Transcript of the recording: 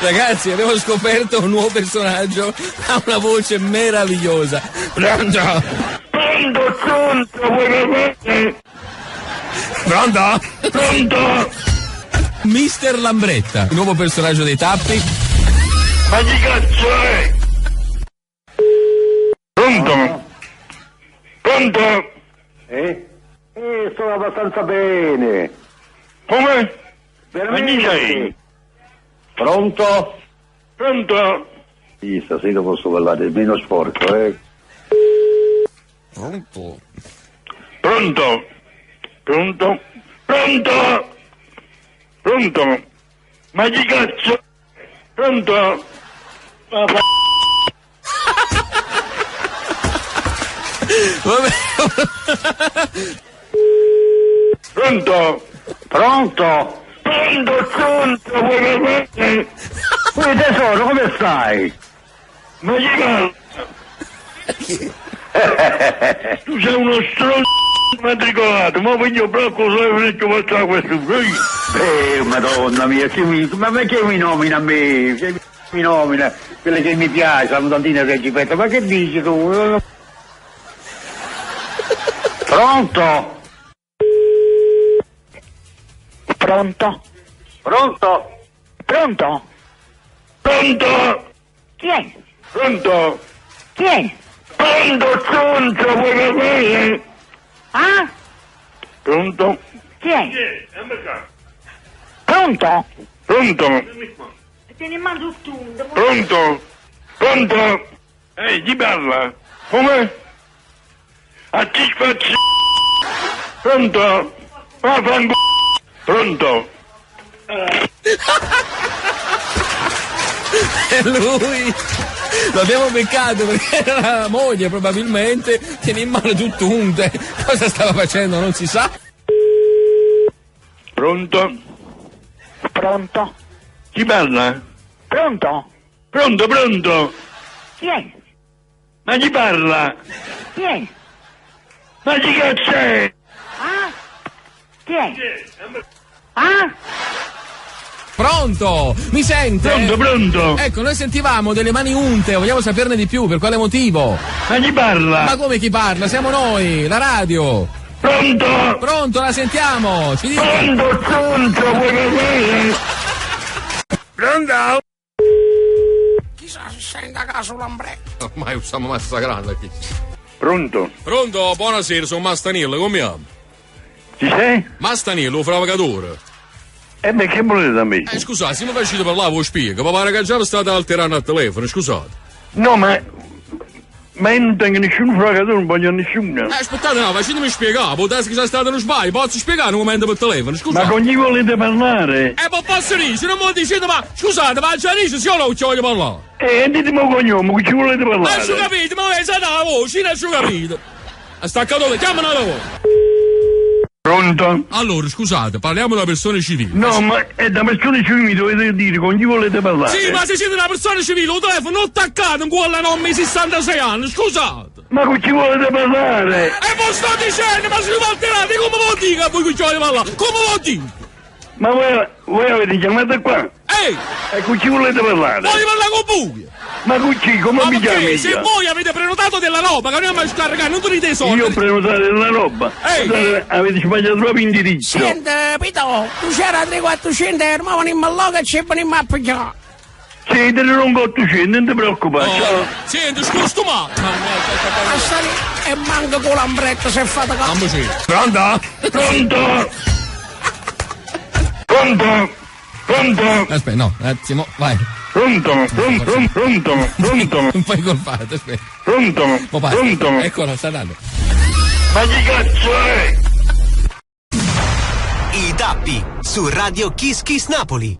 Ragazzi, abbiamo scoperto un nuovo personaggio, ha una voce meravigliosa. Pronto? Pronto? Pronto? Mister Lambretta, il nuovo personaggio dei Tappi. Ma chi cazzo è? Pronto? Pronto? Sto abbastanza bene. Come? Veramente? Ma chi sei? Pronto? Pronto? Sì, stasera posso parlare, meno sporco, Pronto? Pronto? Pronto? Pronto? Pronto? Ma chi cazzo? Pronto? Vabbè. Pronto? Pronto? Pronto? Vuoi parlare? Poi tesoro, come stai? Ma chi parla? Tu sei uno stronzo matricolato, ma voglio proprio sapere che faccio questo qui. Madonna mia, ma perché mi nomina a me? Che mi nomina? Quelle che mi piace, la mutantina che ci petta, ma che dici tu? Pronto? Pronto? Pronto? Pronto? Pronto? Chi è? Pronto? Chi è? Pronto, stronzo, vuoi parlare? Ah? Pronto? Chi è? Pronto? Pronto? Te ne mando tutto. Pronto? Pronto? Ehi, chi parla? Come? A chi faccio? Pronto? Pronto? È lui! L'abbiamo beccato perché era la moglie, probabilmente. Tiene in mano tutt'unte. Cosa stava facendo? Non si sa. Pronto? Pronto? Chi parla? Pronto? Pronto, pronto? Chi è? Ma chi parla? Chi è? Ma chi cazzo è? Ah? Chi è? Ah? Pronto? Mi sente? Pronto, pronto? Ecco, noi sentivamo delle mani unte, vogliamo saperne di più, per quale motivo? Ma chi parla? Ma come chi parla? Siamo noi, la radio. Pronto? Pronto, la sentiamo, ci dica. Pronto, stronzo, vuoi parlare? Pronto? Chissà se sente a caso Lambretta. Ormai stiamo massacrando qui. Pronto? Pronto, buonasera, sono Mastanillo, come chiamo? Ci sei? Mastanillo, fravagatore. Beh, che volete da me? Scusate, se mi facete parlare, vi spiego. Papà ragazziano state alterando al telefono, scusate. No, ma io non tengo nessun fragatore, non voglio nessuno. Aspettate, no, facetemi spiegare, può darsi che sia stato uno sbaglio, posso spiegare un momento per telefono, scusate. Ma con chi volete parlare? Ma posso dire, se non mi dicete, ma scusate, ma già dice se io non ci voglio parlare. Ditemi un cognome, con chi volete Ma parlare? ci capite, ma è stata la voce, non ci capite. Staccato, chiamano la voce. Pronto? Allora, scusate, parliamo da persone civili. No, ma è da persone civili, dovete dire con chi volete parlare. Sì, ma se siete una persona civile, un telefono non attaccato in quella non 66 anni, scusate. Ma con chi volete parlare? E voi sto dicendo, ma se vi alterate, come lo dico a voi che ci volete parlare? Come lo dico? Ma voi avete chiamato qua? Ehi, E con chi volete parlare? voglio parlare con voi. Ma con chi? Come Ma mi chiami? perché se voi avete prenotato della roba che noi abbiamo scaricare, non tenete i soldi. Io ho prenotato della roba. Ehi. Scusate, avete sbagliato proprio indirizzo. Senti, Pito, tu c'era 300-400 euro, ma venimmo all'oca e ci venimmo a pigliare. Sì, te ne non 800, non ti preoccupare. Ciao. Senti, scusa, ma. A stare e manca con Lambretta se fate caso. Ammoci. Pronto? Pronto? Pronto? Pronto? Aspetta, no, un attimo, vai. Pronto? Pronto? Non fai colpate, aspetta. Pronto? Mo basta. Pronto? Eccolo, sta andando. Ma chi cazzo è? I Tappi su Radio Kiss Kiss Napoli.